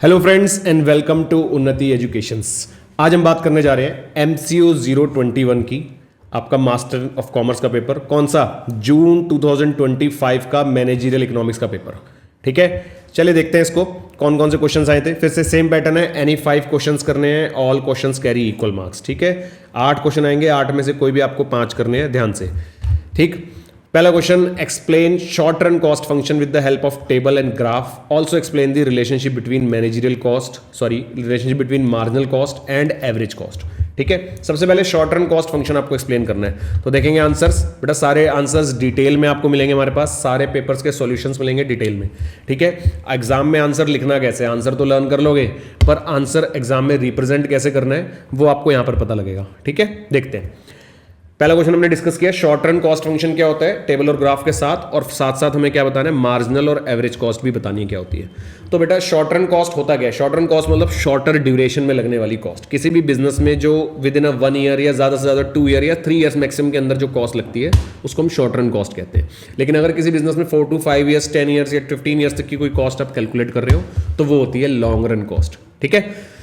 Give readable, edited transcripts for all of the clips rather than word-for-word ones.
Hello friends and welcome to Unnati educations. आज हम बात करने जा रहे हैं MCO 021 की। आपका मास्टर ऑफ कॉमर्स का पेपर कौन सा, जून 2025 का मैनेजरियल इकोनॉमिक्स का पेपर। ठीक है, चलिए देखते हैं इसको कौन कौन से क्वेश्चंस आए थे। फिर से सेम पैटर्न है, एनी 5 क्वेश्चंस करने हैं, all questions carry equal marks. ठीक है, 8 क्वेश्चन आएंगे, 8 में से कोई भी आपको 5 करने हैं, ध्यान से। ठीक, पहला question, explain short run cost function with the help of table and graph. Also explain the relationship between managerial cost, relationship between marginal cost and average cost. ठीक है, सबसे पहले शॉर्ट रन कॉस्ट फंक्शन आपको explain करना है। तो देखेंगे answers, बेटा सारे आंसर्स डिटेल में आपको मिलेंगे, हमारे पास सारे पेपर्स के सॉल्यूशंस मिलेंगे डिटेल में। ठीक है, एग्जाम में आंसर लिखना कैसे, आंसर तो लर्न कर लोगे, पर आंसर एग्जाम में रिप्रेजेंट कैसे करना है वो आपको यहां पर पता लगेगा। ठीक है, देखते हैं। पहला क्वेश्चन हमने डिस्कस किया, शॉर्ट रन कॉस्ट फंक्शन क्या होता है टेबल और ग्राफ के साथ, और साथ साथ हमें क्या बताना है, मार्जिनल और एवरेज कॉस्ट भी बतानी है क्या होती है। तो बेटा शॉर्ट रन कॉस्ट होता क्या है, शॉर्ट रन कॉस्ट मतलब शॉर्टर ड्यूरेशन में लगने वाली कॉस्ट। किसी भी बिजनेस में जो विद इन अ 1 ईयर या ज्यादा से ज्यादा 2 ईयर या 3 ईयर्स मैक्सिमम के अंदर जो कॉस्ट लगती है उसको हम शॉर्ट रन कॉस्ट कहते हैं। लेकिन अगर किसी बिजनेस में 4 to 5 ईयर्स, 10 ईयर्स या 15 ईयर्स तक की कोई कॉस्ट आप कैलकुलेट कर रहे हो तो वो होती है लॉन्ग रन कॉस्ट। ठीक है,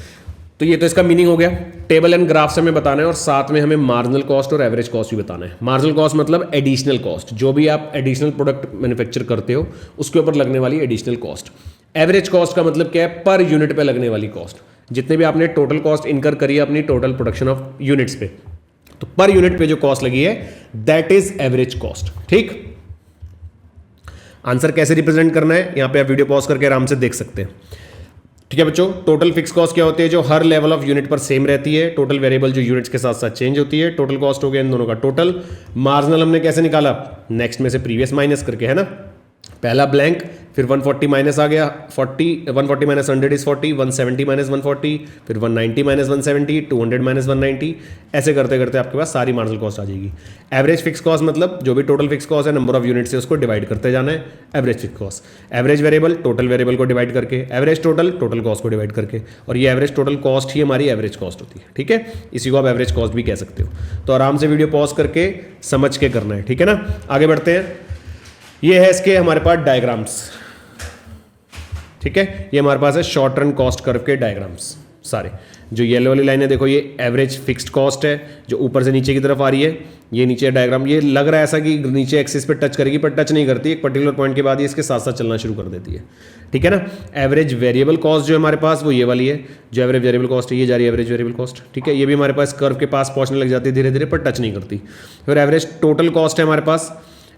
तो ये तो इसका मीनिंग हो गया। टेबल एंड ग्राफ से हमें बताना है और साथ में हमें मार्जिनल कॉस्ट और एवरेज कॉस्ट भी बताना है। मार्जिनल कॉस्ट मतलब एडिशनल कॉस्ट, जो भी आप एडिशनल प्रोडक्ट मैन्युफैक्चर करते हो उसके ऊपर लगने वाली एडिशनल कॉस्ट। एवरेज कॉस्ट का मतलब क्या है, पर यूनिट पे लगने वाली कॉस्ट। जितने भी आपने टोटल कॉस्ट इनकर करी है अपनी टोटल प्रोडक्शन ऑफ यूनिट्स पे, तो पर यूनिट पे जो कॉस्ट लगी है दैट इज एवरेज कॉस्ट। ठीक, आंसर कैसे रिप्रेजेंट करना है यहां पे आप वीडियो पॉज करके आराम से देख सकते हैं। ठीक है बच्चों, टोटल फिक्स कॉस्ट क्या होती है, जो हर लेवल ऑफ यूनिट पर सेम रहती है। टोटल वेरिएबल जो यूनिट्स के साथ साथ चेंज होती है। टोटल कॉस्ट हो गया इन दोनों का टोटल। मार्जिनल हमने कैसे निकाला, नेक्स्ट में से प्रीवियस माइनस करके, है ना। पहला ब्लैंक, फिर 140 माइनस आ गया 40, 140 माइनस 100 इज 40, 170 माइनस 140, फिर 190 माइनस 170, 200 माइनस 190, ऐसे करते करते आपके पास सारी मार्जिनल कॉस्ट आ जाएगी। एवरेज फिक्स कॉस्ट मतलब जो भी टोटल फिक्स कॉस्ट है नंबर ऑफ यूनिट से उसको डिवाइड करते जाना है, average fix cost. Average variable total variable को डिवाइड करके, एवरेज टोटल टोटल कॉस्ट को डिवाइड करके, और ये एवरेज टोटल कॉस्ट ही हमारी एवरेज कॉस्ट होती है। ठीक है, इसी को आप एवरेज कॉस्ट भी कह सकते हो। तो आराम से वीडियो पॉज करके समझ के करना है। ठीक है ना, आगे बढ़ते हैं। ये है इसके हमारे पास डायग्राम्स। ठीक है, ये हमारे पास है शॉर्ट रन कॉस्ट कर्व के डायग्राम्स सारे। जो येलो वाली लाइन है देखो, ये एवरेज फिक्स्ड कॉस्ट है जो ऊपर से नीचे की तरफ आ रही है। ये नीचे डायग्राम, ये लग रहा है ऐसा कि नीचे एक्सिस पे टच करेगी, पर टच नहीं करती। एक पर्टिकुलर पॉइंट के बाद ये इसके साथ साथ चलना शुरू कर देती है। ठीक है ना। एवरेज वेरिएबल कॉस्ट जो है हमारे पास वो ये वाली है, जो एवरेज वेरिएबल कॉस्ट है ये जा रही है एवरेज वेरिएबल कॉस्ट। ठीक है, ये भी हमारे पास कर्व के पास पहुंचने लग जाती है धीरे धीरे, पर टच नहीं करती। फिर एवरेज टोटल कॉस्ट है हमारे पास,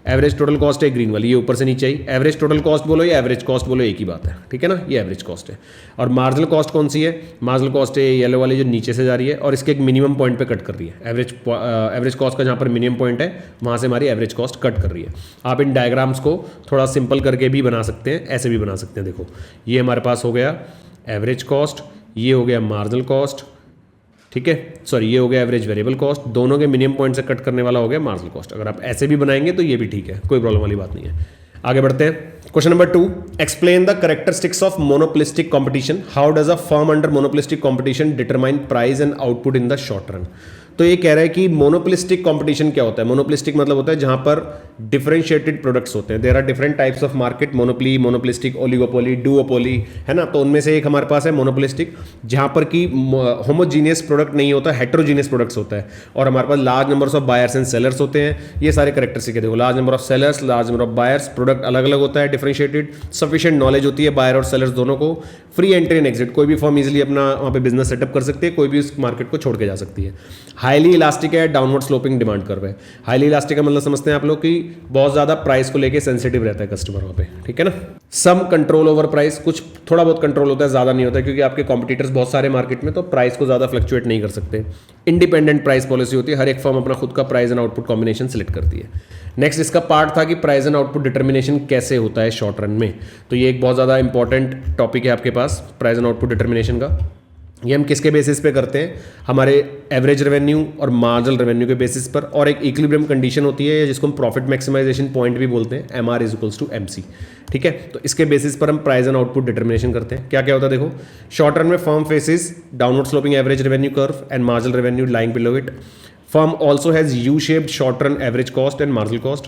एवरेज टोटल कॉस्ट है ग्रीन वाली, ये ऊपर से नीचे आई। एवरेज टोटल कॉस्ट बोलो या एवरेज कॉस्ट बोलो एक ही बात है। ठीक है ना, ये एवरेज कॉस्ट है। और मार्जिनल कॉस्ट कौन सी है, मार्जिनल कॉस्ट है येलो वाली जो नीचे से जा रही है और इसके एक मिनिमम पॉइंट पे कट कर रही है। एवरेज कॉस्ट का जहाँ पर मिनिमम पॉइंट है वहाँ से हमारी एवरेज कॉस्ट कट कर रही है। आप इन डायग्राम्स को थोड़ा सिंपल करके भी बना सकते हैं, ऐसे भी बना सकते हैं। देखो ये हमारे पास हो गया एवरेज कॉस्ट, ये हो गया मार्जिनल कॉस्ट। ठीक है, सॉरी ये हो गया एवरेज वेरिएबल कॉस्ट, दोनों के मिनिमम पॉइंट से कट करने वाला हो गया मार्जिनल कॉस्ट। अगर आप ऐसे भी बनाएंगे तो ये भी ठीक है, कोई प्रॉब्लम वाली बात नहीं है। आगे बढ़ते हैं। Question number 2, explain the characteristics of monopolistic competition. How does a firm under monopolistic competition determine price and output in the short run. तो ये कह रहा है कि मोनोपोलिस्टिक कंपटीशन क्या होता है। मोनोपोलिस्टिक मतलब होता है जहां पर डिफरेंशिएटेड प्रोडक्ट्स होते हैं। There are different types of market, monopoly, monopolistic, oligopoly, duopoly, है ना। तो उनमें से एक हमारे पास है मोनोपोलिस्टिक, जहां पर कि होमोजीनियस प्रोडक्ट नहीं होता, हेट्रोजीनियस प्रोडक्ट्स होता है। और हमारे पास large numbers of buyers and sellers होते हैं। ये सारे कैरेक्टरिस्टिक है। देखो large number of sellers, large number of buyers, product अलग अलग होता है, डिफरेंशिएटेड, सफिशिएंट नॉलेज होती है बायर और सेलर्स दोनों को, फ्री एंट्री एंड एग्जिट, कोई भी फर्म इजीली अपना वहाँ पे बिजनेस सेटअप कर सकती है, कोई भी उस मार्केट को छोड़ के जा सकती है। हाईली इलास्टिक है, डाउनवर्ड स्लोपिंग डिमांड कर्व है। हाईली इलास्टिक का मतलब समझते हैं आप लोग कि बहुत ज्यादा प्राइस को लेके सेंसिटिव रहता है कस्टमर वहाँ पे। ठीक है ना। सम कंट्रोल ओवर प्राइस, कुछ थोड़ा बहुत कंट्रोल होता है, ज्यादा नहीं होता है, क्योंकि आपके कॉम्पिटिटर्स बहुत सारे मार्केट में, तो प्राइस को ज्यादा फ्लक्चुएट नहीं कर सकते। इंडिपेंडेंट प्राइस पॉलिसी होती है, हर एक फर्म अपना खुद का price and output combination select करती है। नेक्स्ट इसका पार्ट था कि प्राइस एंड आउटपुट डिटर्मिनेशन कैसे होता है शॉर्ट रन में। तो ये एक बहुत ज़्यादा इंपॉर्टेंट टॉपिक है आपके पास, प्राइस एंड आउटपुट डिटर्मिनेशन का। ये हम किसके बेसिस पे करते हैं, हमारे एवरेज रेवेन्यू और मार्जिनल रेवेन्यू के बेसिस पर। और एक इक्विलिब्रियम कंडीशन होती है जिसको हम प्रॉफिट मैक्सिमाइजेशन पॉइंट भी बोलते हैं, MR is equals to MC। ठीक है, तो इसके बेसिस पर हम प्राइस एंड आउटपुट डिटर्मिनेशन करते हैं। क्या क्या होता है देखो, शॉर्ट रन में firm faces downward sloping average revenue curve and marginal revenue lying below it. Firm also has U-shaped short run average cost and marginal cost.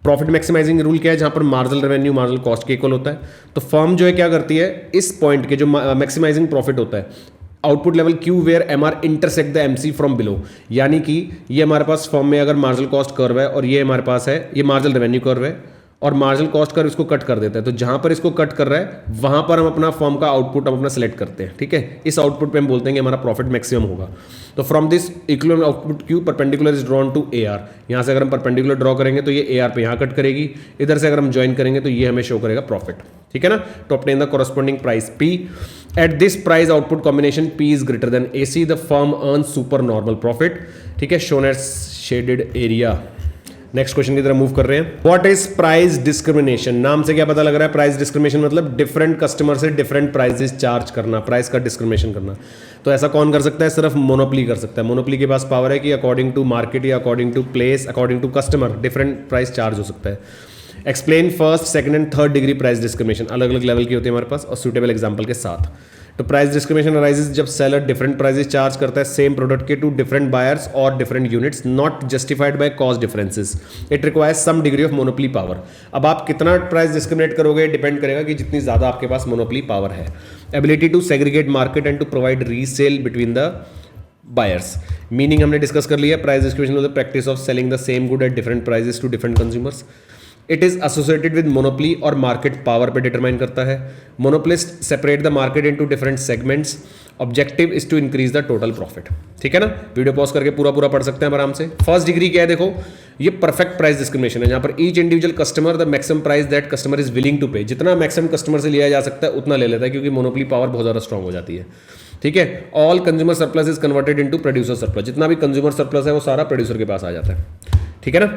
Profit maximising rule क्या है, जहां पर मार्जिनल रेवेन्यू मार्जिनल कॉस्ट के equal होता है। तो firm जो है क्या करती है, इस पॉइंट के जो मैक्सिमाइजिंग प्रॉफिट होता है, output level Q where M R intersect the M C from below, यानी कि ये हमारे पास फर्म में अगर मार्जिनल कॉस्ट कर्व है और ये हमारे पास है ये मार्जिनल रेवेन्यू कर्व है और मार्जिनल कॉस्ट कर्व इसको कट कर देता है, तो जहां पर इसको कट कर रहा है वहां पर हम अपना फर्म का आउटपुट हम अपना सेलेक्ट करते हैं। ठीक है, इस आउटपुट पे हम बोलते हैं कि हमारा प्रॉफिट मैक्सिमम होगा। तो from this equilibrium output Q perpendicular is drawn to A R, यहां से अगर हम परपेंडिकुलर ड्रॉ करेंगे तो ये ए आर पे यहां कट करेगी, इधर से अगर हम ज्वाइन करेंगे तो ये हमें शो करेगा प्रॉफिट। ठीक है ना, to obtain the corresponding price P at this price output combination P is greater than A C, the firm earn super normal profit. ठीक है, shown at shaded area. Next question की तरफ move कर रहे हैं। व्हाट इज प्राइस डिस्क्रिमिनेशन, नाम से क्या पता लग रहा है, प्राइस डिस्क्रिमिनेशन मतलब डिफरेंट कस्टमर से डिफरेंट प्राइसेस चार्ज करना, प्राइस का डिस्क्रिमिनेशन करना। तो ऐसा कौन कर सकता है, सिर्फ मोनोपली कर सकता है। मोनोपली के पास पावर है कि अकॉर्डिंग टू मार्केट या according to place according to customer different price charge हो सकता है। Explain first second and third degree price discrimination, अलग अलग लेवल की होती है हमारे पास और सूटेबल एग्जांपल के साथ। तो प्राइस डिस्क्रिमिनेशन अराइजेस जब सेलर डिफरेंट प्राइसेस चार्ज करता है सेम प्रोडक्ट के टू डिफरेंट बायर्स और different units not justified by cost differences, it requires some degree of monopoly power. अब आप कितना प्राइस डिस्क्रिमिनेट करोगे डिपेंड करेगा कि जितनी ज्यादा आपके पास मोनोपली पावर है। Ability to segregate market and to provide resale between the buyers, meaning हमने डिस्कस कर लिया। Price discrimination the practice of selling the same good at different prices to different consumers. It is associated with monopoly और market power पे determine करता है। Monopolist separate the market into different segments, objective is to increase the total profit. ठीक है ना, video pause करके पूरा पूरा पढ़ सकते हैं आराम से। फर्स्ट डिग्री क्या है देखो, ये परफेक्ट प्राइस डिस्क्रिमिनेशन है, जहां पर each individual customer the maximum price that customer is willing to pay, जितना मैक्सिमम कस्टमर से लिया जा सकता है उतना ले लेता है, क्योंकि मोनोपली पावर बहुत ज्यादा स्ट्रांग हो जाती है। ठीक है, all consumer surplus is converted into producer surplus, जितना भी कंज्यूमर सरप्लस है वो सारा प्रोड्यूसर के पास आ जाता है। ठीक है ना,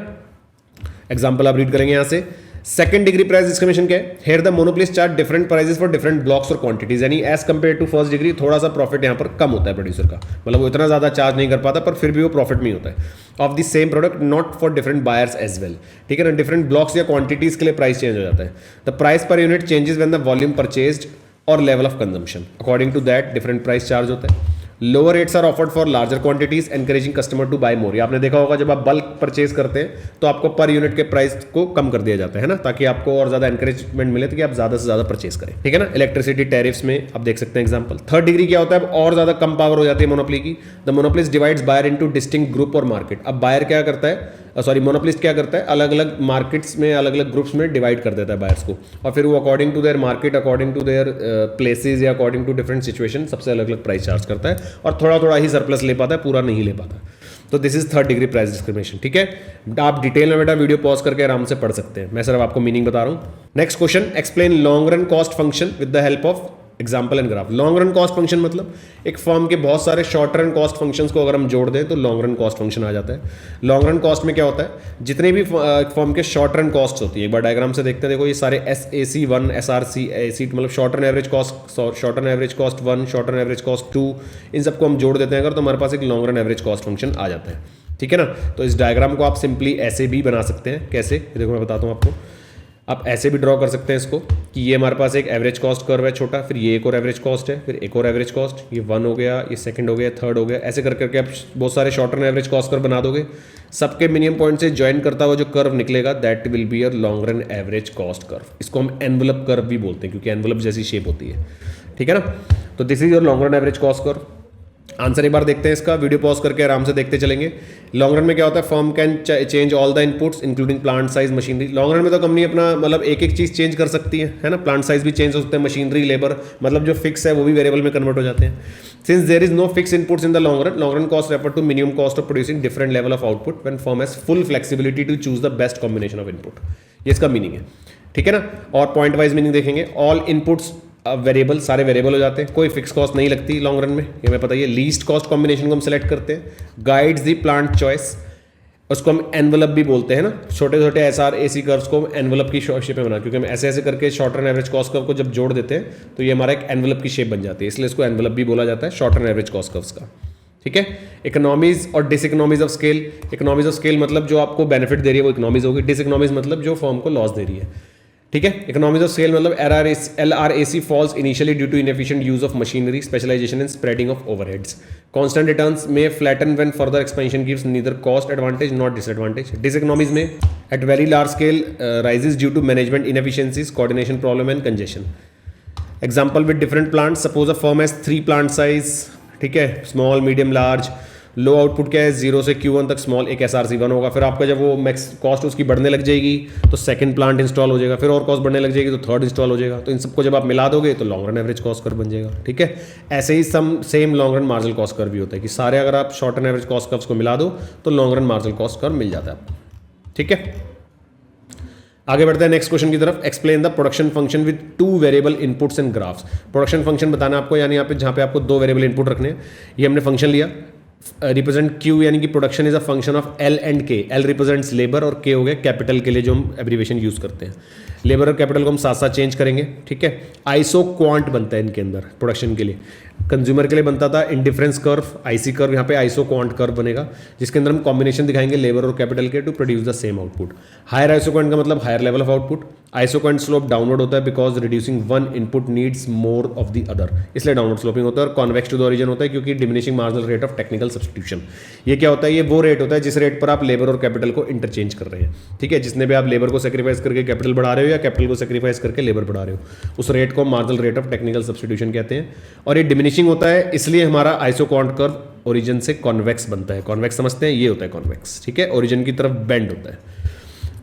एग्जाम्पल आप रीड करेंगे यहां से। सेकंड डिग्री प्राइस डिस्क्रिमिनेशन क्या है, here the monopolist charge different prices for different blocks और क्वांटिटीज, यानी as compare to first degree थोड़ा सा प्रॉफिट यहां पर कम होता है प्रोड्यूसर का, मतलब वो इतना ज्यादा चार्ज नहीं कर पाता पर फिर भी वो प्रॉफिट में ही होता है। Of the same product not for different buyers as well. ठीक है ना, डिफरेंट ब्लॉक्स या क्वांटिटीज के लिए प्राइस चेंज हो जाता है। The price per unit changes when the volume purchased और level of consumption, according to that different price charge होता है। Lower rates are offered for larger quantities encouraging customer to buy more, आपने देखा होगा जब आप बल्क परचेज करते हैं तो आपको पर यूनिट के प्राइस को कम कर दिया जाता है ना, ताकि आपको और ज्यादा एनकरेजमेंट मिले कि आप ज्यादा से ज्यादा परचेज करें। ठीक है ना, इलेक्ट्रिसिटी टैरिफ्स में आप देख सकते हैं एग्जांपल। थर्ड डिग्री क्या होता है, और ज्यादा कम पावर हो जाती है मोनोपली की। The monopolist divides buyer into distinct group और मार्केट। अब बायर क्या करता है, मोनोपलिस्ट क्या करता है, अलग अलग मार्केट्स में अलग अलग ग्रुप्स में डिवाइड कर देता है बायर्स को, और फिर वो according to their market according to their places या अकॉर्डिंग टू डिफरेंट सिचुएशन सबसे अलग अलग प्राइस चार्ज करता है और थोड़ा थोड़ा ही सरप्लस ले पाता है, पूरा नहीं ले पाता। तो this is third degree price discrimination. ठीक है, आप डिटेल में बेटा वीडियो पॉज करके आराम से पढ़ सकते हैं, मैं सिर्फ आपको मीनिंग बता रहा हूं। Next question, explain long run cost function with the help of example and graph. Long run cost function मतलब एक फर्म के बहुत सारे शॉर्ट रन कॉस्ट फंक्शंस को अगर हम जोड़ दें तो लॉन्ग रन कॉस्ट फंक्शन आ जाता है। लॉन्ग रन कॉस्ट में क्या होता है, जितने भी फर्म के शॉर्ट रन कॉस्ट होती है, एक बार डायग्राम से देखते हैं। देखो ये सारे SAC1 SRC AC मतलब short run average cost, short run average cost 1, short run average cost 2, इन सबको हम जोड़ देते हैं अगर, तो हमारे पास एक long run average cost function आ जाता है। ठीक है ना, तो इस डायग्राम को आप सिंपली ऐसे भी बना सकते हैं। कैसे, देखो मैं बताता हूँ आपको। आप ऐसे भी ड्रॉ कर सकते हैं इसको कि ये हमारे पास एक एवरेज कॉस्ट कर्व है छोटा, फिर ये एक और एवरेज कॉस्ट है, फिर एक और एवरेज कॉस्ट, ये 1 हो गया, ये सेकंड हो गया, थर्ड हो गया, ऐसे कर करके आप बहुत सारे short run average cost curve बना दोगे। सबके मिनिमम पॉइंट से ज्वाइन करता हुआ जो कर्व निकलेगा that will be a long run average cost curve. इसको हम एनवलप कर्व भी बोलते हैं क्योंकि एनवलप जैसी शेप होती है। ठीक है ना, तो this is your long run average cost curve. Answer एक बार देखते हैं इसका, वीडियो पॉज करके आराम से देखते चलेंगे। लॉन्ग रन में क्या होता है, firm can change all the inputs including plant size machinery. Long run में तो कंपनी अपना मतलब एक एक चीज चेंज कर सकती है ना, प्लांट साइज भी चेंज हो सकते हैं, मशीनरी लेबर मतलब जो फिक्स है वो भी वेरिएबल में कन्वर्ट हो जाते हैं। Since there is no fix inputs in the long run cost refer to minimum cost of producing different level of output when firm has full flexibility to choose the best combination of input. ये इसका meaning है। ठीक है ना, और point wise meaning देखेंगे। All inputs variable, सारे variable हो जाते हैं, कोई फिक्स कॉस्ट नहीं लगती लॉन्ग रन में, ये हमें पता है। लीस्ट कॉस्ट कॉम्बिनेशन को हम सेलेक्ट करते हैं। गाइड्स द प्लांट चॉइस, उसको हम एनवलप भी बोलते हैं ना, छोटे छोटे SR AC कर्व्स को एनवलप की शेप में बना, क्योंकि हम ऐसे ऐसे करके short run average cost curve को जब जोड़ देते हैं तो ये हमारा एक एनवलप की शेप बन जाती है, इसलिए इसको एनवलप भी बोला जाता है short run average cost curves का। ठीक है, इकोनॉमीज और diseconomies of scale. Economies of scale मतलब जो आपको बेनिफिट दे रही है वो इकोनॉमीज होगी, डिसइकोनॉमीज मतलब जो फर्म को लॉस दे रही है। ठीक है। इकोनॉमीज ऑफ स्केल मतलब LRAC falls initially due to inefficient use of machinery, specialisation and spreading of overheads. Constant returns में flatten when further expansion gives neither cost advantage not disadvantage. Diseconomies में at very large scale rises due to management inefficiencies, coordination problem and congestion. Example with different plants, suppose a firm has 3 plant size, ठीक है, small, medium, large. Low output क्या है, 0 से Q1 तक small, एक SRC1 होगा। फिर आपका जब वो मैक्स कॉस्ट उसकी बढ़ने लग जाएगी तो सेकंड प्लांट इंस्टॉल हो जाएगा, फिर और कॉस्ट बढ़ने लग जाएगी तो थर्ड इंस्टॉल हो जाएगा। तो इन सबको जब आप मिला दोगे तो long run average cost curve बन जाएगा, ठीक है। ऐसे ही same long run marginal cost curve भी होता है कि सारे अगर आप short run average cost curves को मिला दो तो long run marginal cost curve मिल जाता है आपको, ठीक है। आगे बढ़ते हैं नेक्स्ट क्वेश्चन की तरफ। Explain the production function with 2 variable inputs and graphs. Production function बताना आपको, यानी यहाँ पे जहाँ पे आपको 2 वेरिएबल इनपुट रखने हैं। ये हमने फंक्शन लिया रिप्रेजेंट Q, यानी कि production is a function of L and K। L represents labour और K हो गया कैपिटल के लिए जो हम एब्रीवेशन यूज करते हैं। लेबर और कैपिटल को हम साथ साथ चेंज करेंगे, ठीक है। आइसो क्वांट बनता है इनके अंदर प्रोडक्शन के लिए। कंज्यूमर के लिए बनता था इंडिफरेंस कर्व, IC कर्व, यहाँ पे आइसो क्वांट कर्व बनेगा जिसके अंदर हम कॉम्बिनेशन दिखाएंगे लेबर और कैपिटल के to produce the same output. Higher isoquant का मतलब higher level of output. Isoquant slope downward होता है because reducing one input needs more of the other, इसलिए डाउनवर्ड स्लोपिंग होता है। और कॉन्वेक्स टू द ओरिजिन होता है क्योंकि diminishing marginal rate of technical substitution. ये क्या होता है, ये वो रेट होता है जिस रेट पर आप लेबर और कैपिटल को इंटरचेंज कर रहे हैं, ठीक है। जिसने भी आप लेबर को सेक्रीफाइस करके कैपिटल बढ़ा रहे हो या कैपिटल को सेक्रीफाइस करके लेबर बढ़ा रहे हो, उस रेट को marginal rate of technical substitution कहते हैं। और ये डिमिनिशिंग होता है, इसलिए हमारा आइसो क्वांट कर्व ओरिजिन से कॉन्वेक्स बनता है। कॉन्वेक्स समझते हैं, ये होता है कॉन्वेक्स, ठीक है। ओरिजिन की तरफ बेंड होता है।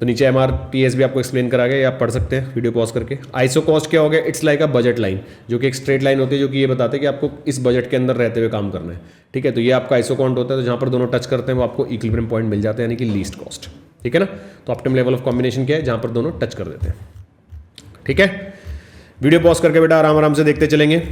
तो नीचे MRTS भी आपको एक्सप्लेन करा गया, आप पढ़ सकते हैं वीडियो पॉज करके। आइसो कॉस्ट क्या हो गया, it's like a budget line, जो कि एक स्ट्रेट लाइन होती है जो कि ये बताते हैं कि आपको इस बजट के अंदर रहते हुए काम करना है, ठीक है। तो ये आपका आइसो कॉन्ट होता है, तो जहाँ पर दोनों टच करते हैं वो आपको इक्विलिब्रियम पॉइंट मिल जाता है, यानी कि लीस्ट कॉस्ट, ठीक है ना। तो ऑप्टिमम लेवल ऑफ कॉम्बिनेशन क्या है, जहाँ पर दोनों टच कर देते हैं, ठीक है। वीडियो पॉज करके बेटा आराम आराम से देखते चलेंगे।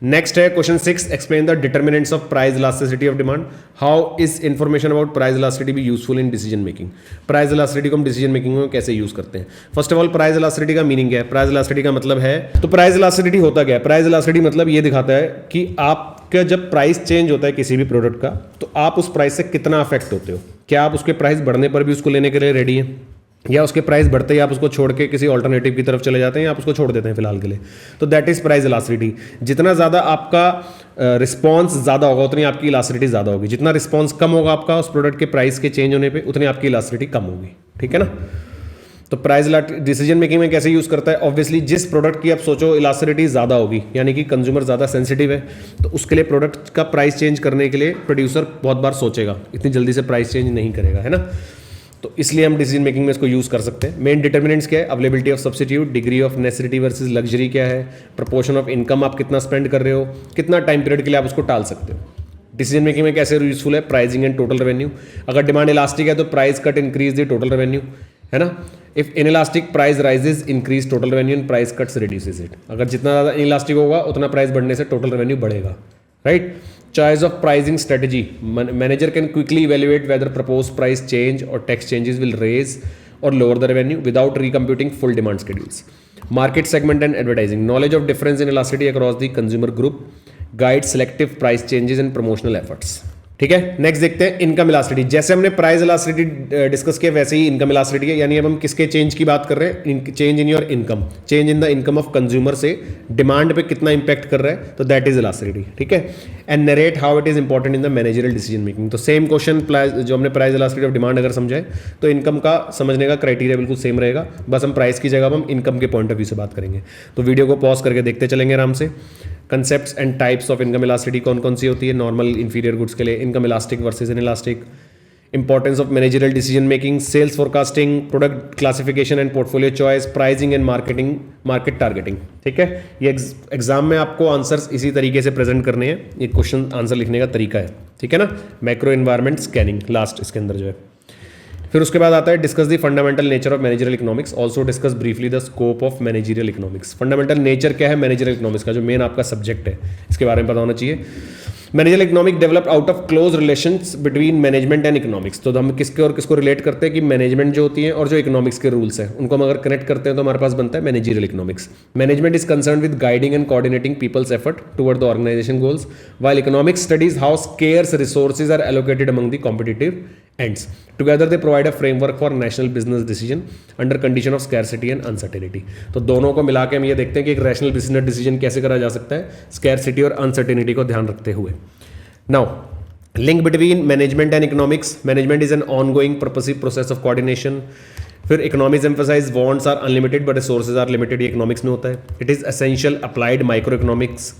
नेक्स्ट है question 6, explain the determinants of price elasticity of demand. How is information about price elasticity भी useful in decision making. Price elasticity को हम डिसीजन मेकिंग में कैसे यूज करते हैं। First of all, price elasticity का मीनिंग क्या है, प्राइस इलास्टिसिटी का मतलब है, तो प्राइस इलास्टिसिटी होता क्या है। प्राइस इलास्टिसिटी मतलब ये दिखाता है कि आपका जब प्राइस चेंज होता है किसी भी प्रोडक्ट का, तो आप उस प्राइस से कितना अफेक्ट होते हो। क्या आप उसके प्राइस बढ़ने पर भी उसको लेने के लिए रेडी हैं, या उसके प्राइस बढ़ते ही आप उसको छोड़ के किसी ऑल्टरनेटिव की तरफ चले जाते हैं, या आप उसको छोड़ देते हैं फिलहाल के लिए। तो दैट इज प्राइस इलास्टिसिटी। जितना ज़्यादा आपका रिस्पॉन्स ज़्यादा होगा उतनी आपकी इलास्टिसिटी ज़्यादा होगी। जितना रिस्पॉन्स कम होगा आपका उस प्रोडक्ट के प्राइस के चेंज होने पे, उतनी आपकी इलास्टिसिटी कम होगी, ठीक है ना। तो प्राइस डिसीजन मेकिंग में कैसे यूज़ करता है, ऑब्वियसली जिस प्रोडक्ट की आप सोचो इलास्टिसिटी ज़्यादा होगी, यानी कि कंज्यूमर ज़्यादा सेंसिटिव है, तो उसके लिए प्रोडक्ट का प्राइस चेंज करने के लिए प्रोड्यूसर बहुत बार सोचेगा, इतनी जल्दी से प्राइस चेंज नहीं करेगा, है ना। तो इसलिए हम डिसीजन मेकिंग में इसको यूज़ कर सकते हैं। मेन डिटर्मिनेंट्स क्या है, availability of substitute, degree of necessity versus luxury क्या है, प्रोपोर्शन ऑफ इनकम आप कितना स्पेंड कर रहे हो, कितना टाइम पीरियड के लिए आप उसको टाल सकते हो। डिसीजन मेकिंग में कैसे यूजफुल है, प्राइसिंग एंड टोटल रेवेन्यू। अगर डिमांड इलास्टिक है तो price cut increase the total revenue, है ना। If inelastic price rises increase total revenue and price cuts reduces it. अगर जितना ज़्यादा इनइलास्टिक होगा उतना प्राइस बढ़ने से टोटल रेवेन्यू बढ़ेगा, right. Choice of pricing strategy. Manager can quickly evaluate whether proposed price change or tax changes will raise or lower the revenue without recomputing full demand schedules. Market segment and advertising. Knowledge of difference in elasticity across the consumer group guides selective price changes and promotional efforts. ठीक है, next देखते हैं income elasticity. जैसे हमने price elasticity discuss किया वैसे ही income elasticity है, यानी अब हम किसके चेंज की बात कर रहे हैं, change in your income, change in the income of consumer से डिमांड पे कितना इंपैक्ट कर रहा है, तो दैट इज इलास्टिसिटी, ठीक है। And narrate how it is important in the managerial decision making. तो सेम क्वेश्चन जो हमने प्राइस इलास्टिसिटी ऑफ डिमांड अगर समझाए तो इनकम का समझने का क्राइटेरिया बिल्कुल सेम रहेगा, बस हम प्राइस की जगह हम इनकम के पॉइंट ऑफ व्यू से बात करेंगे। तो वीडियो को पॉज करके देखते चलेंगे आराम से। Concepts and types of income elasticity कौन कौन सी होती है, नॉर्मल इंफीरियर गुड्स के लिए income elastic versus inelastic, importance of managerial decision making, sales forecasting, product classification and portfolio choice, pricing and market targeting, ठीक है। ये एग्जाम में आपको आंसर्स इसी तरीके से प्रेजेंट करने हैं, ये क्वेश्चन आंसर लिखने का तरीका है, ठीक है ना। मैक्रो एनवायरनमेंट स्कैनिंग लास्ट इसके अंदर जो है। फिर उसके बाद आता है discuss the fundamental nature of managerial economics, also discuss briefly the scope of managerial economics. Fundamental nature क्या है मैनेजरियल इकोनॉमिक्स का, जो मेन आपका सब्जेक्ट है, इसके बारे में पता होना चाहिए। Managerial economic develop out of close relations between management and economics. तो हम किसके और किसको रिलेट करते हैं कि मैनेजमेंट जो होती है और जो इकोनॉमिक्स के रूल्स हैं उनको हम अगर कनेक्ट करते हैं तो हमारे पास बनता है managerial economics. Management is concern with guiding and coordinating peoples effort toward the organisation goals, while economics studies how scarce resources are allocated among the competitive ends. Together they provide a framework for national business decision under condition of scarcity and uncertainty. तो दोनों को मिला के हम ये देखते हैं कि एक रैशनल बिजनेस डिसीजन कैसे करा जा सकता है स्कैरसिटी और अनसर्टेनिटी को ध्यान रखते हुए. Now, link between management and economics. Management is an ongoing purposive process of coordination. फिर economics emphasise wants are unlimited but resources are limited, ये इकोनॉमिक्स में होता है. It is essential applied micro economics.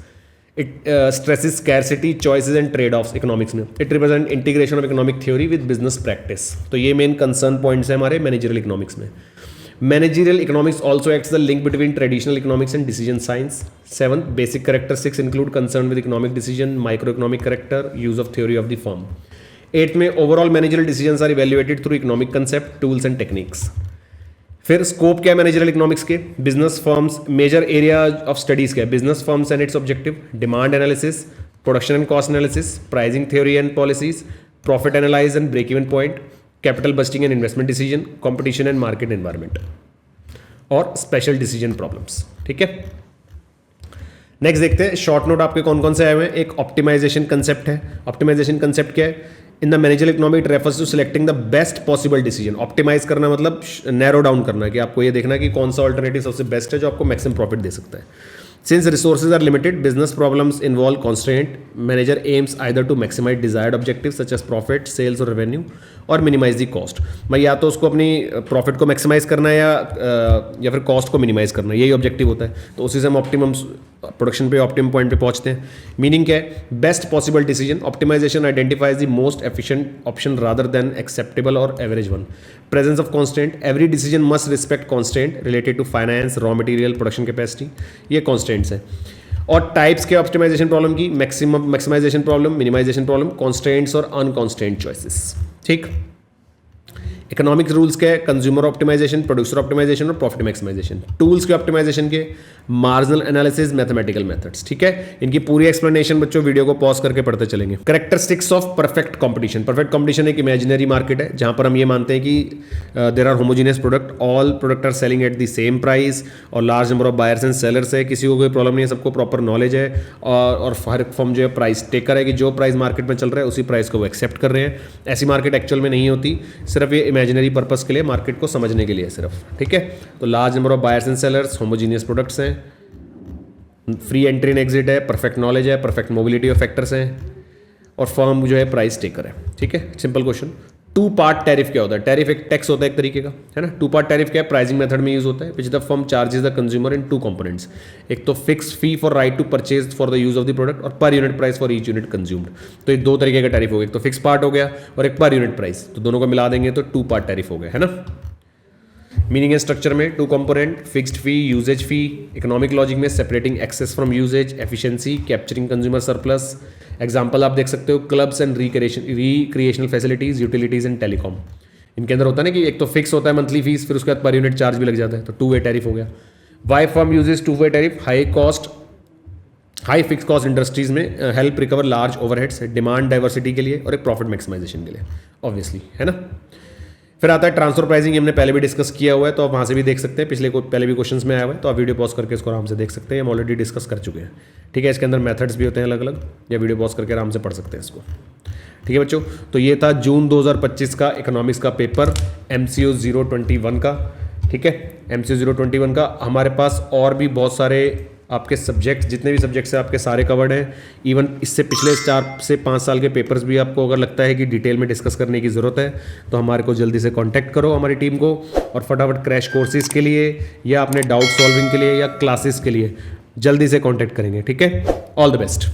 It stresses scarcity choices and trade offs economics में. It represent integration of economic theory with business practice. तो ये main concern points है हमारे managerial economics में. Managerial economics also acts the link between traditional economics and decision science. 7th, basic characteristics include concern with economic decision, microeconomic character, use of theory of the firm. 8th में overall managerial decisions are evaluated through economic concept, tools and techniques. फिर scope क्या है managerial economics के. Business firms major area of studies क्या है. Business firms and its objective, demand analysis, production and cost analysis, pricing theory and policies, profit analyse and break even point, capital busting and investment decision, competition and market environment और special decision problems. ठीक है, next देखते हैं short note आपके कौन कौन से आए हुए हैं. एक ऑप्टिमाइजेशन कंसेप्ट है. ऑप्टिमाइजेशन कंसेप्ट क्या है. In the managerial economy it refers to selecting the best possible decision. Optimise करना मतलब नैरो डाउन करना, कि आपको ये देखना कि कौन सा ऑल्टरनेटिव सबसे बेस्ट है जो आपको मैक्सिमम प्रॉफिट दे सकता है. Since resources are limited, business problems involve constraint. Manager aims either to maximize desired objectives such as profit, sales or revenue, और minimize the cost. मैं या तो उसको अपनी प्रॉफिट को मैक्सिमाइज करना है या फिर कॉस्ट को मिनिमाइज करना है, यही ऑब्जेक्टिव होता है. तो उसी से हम ऑप्टिमम प्रोडक्शन पे ऑप्टिमम पॉइंट पे पहुंचते हैं. मीनिंग क्या है. Best possible decision. Optimisation identifies the most efficient option rather than acceptable और average one. Presence of constant. Every decision must respect constant related to finance, raw material, production capacity. ये constants है. और types के optimisation problem की maximisation problem, minimisation problem, constants और unconstant choices. ठीक. Economics rules के consumer optimisation, producer optimisation और profit maximisation. Tools के ऑप्टिमाइजेशन के मार्जिनल एनालिसिस, मैथमेटिकल मेथड्स. ठीक है, इनकी पूरी एक्सप्लेनेशन बच्चों वीडियो को पॉज करके पढ़ते चलेंगे. Characteristics of perfect competition. Perfect competition एक इमेजिनरी मार्केट है जहां पर हम ये मानते हैं कि there are homogeneous product, all product are selling at the same price और large number of buyers and sellers है. किसी को कोई प्रॉब्लम नहीं है, सबको प्रॉपर नॉलेज है और हर फर्म जो है प्राइस टेकर है कि जो प्राइस मार्केट में चल रहा है उसी प्राइस को वो एक्सेप्ट कर रहे हैं. ऐसी मार्केट एक्चुअल में नहीं होती, सिर्फ ये इमेजिनरी पर्पस के लिए, मार्केट को समझने के लिए सिर्फ. ठीक है, तो large number of buyers and sellers, homogeneous products हैं, फ्री एंट्री एंड एग्जिट है, परफेक्ट नॉलेज है, परफेक्ट मोबिलिटी ऑफ फैक्टर्स हैं और फर्म जो है प्राइस टेकर है. ठीक है, simple question. Two part tariff क्या होता है. टैरिफ एक टैक्स होता है एक तरीके का, है ना. टू पार्ट टैरिफ क्या है. प्राइसिंग मेथड में यूज होता है, which the firm charges the consumer in two components. एक तो fix fee for right to purchase for the use of the product और per unit price for each unit consumed. तो ये दो तरीके का टैरिफ हो गया. एक तो फिक्स पार्ट हो गया और एक पर यूनिट प्राइस. तो दोनों को मिला देंगे तो टू पार्ट टैरिफ हो गया, है ना. मीनिंग है स्ट्रक्चर में two component, fixed fee, usages fee. Economic logic में separating access from usages, efficiency, capturing consumer surplus. Example आप देख सकते हो clubs and recreational facilities, utilities and telecom. इनके अंदर होता है ना कि एक तो फिक्स होता है मंथली फीस, फिर उसके बाद पर यूनिट चार्ज भी लग जाता है, तो टू वे टैरिफ हो गया. Why firm usages two way tariff. High fix cost industries में help recover large overheads, demand diversity के लिए और एक प्रॉफिट मैक्सिमाइजेशन के लिए, ऑब्वियसली, है ना. फिर आता है ट्रांसफर प्राइसिंग. हमने पहले भी डिस्कस किया हुआ है, तो आप वहाँ से भी देख सकते हैं, पहले भी क्वेश्चंस में आया हुआ है, तो आप वीडियो पॉज करके इसको आराम से देख सकते हैं. हम ऑलरेडी डिस्कस कर चुके हैं. ठीक है, इसके अंदर मेथड्स भी होते हैं अलग अलग, या वीडियो पॉज करके आराम से पढ़ सकते हैं इसको. ठीक है बच्चों, तो ये था जून 2025 का इकोनॉमिक्स का पेपर MCO 021 का. ठीक है, MCO 021 का. हमारे पास और भी बहुत सारे आपके सब्जेक्ट्स, जितने भी सब्जेक्ट्स हैं आपके सारे कवर्ड हैं. इवन इससे पिछले 4 से 5 साल के पेपर्स भी आपको अगर लगता है कि डिटेल में डिस्कस करने की ज़रूरत है तो हमारे को जल्दी से कांटेक्ट करो, हमारी टीम को, और फटाफट क्रैश कोर्सेज के लिए या अपने डाउट सॉल्विंग के लिए या क्लासेस के लिए जल्दी से कांटेक्ट करेंगे. ठीक है, ऑल द बेस्ट.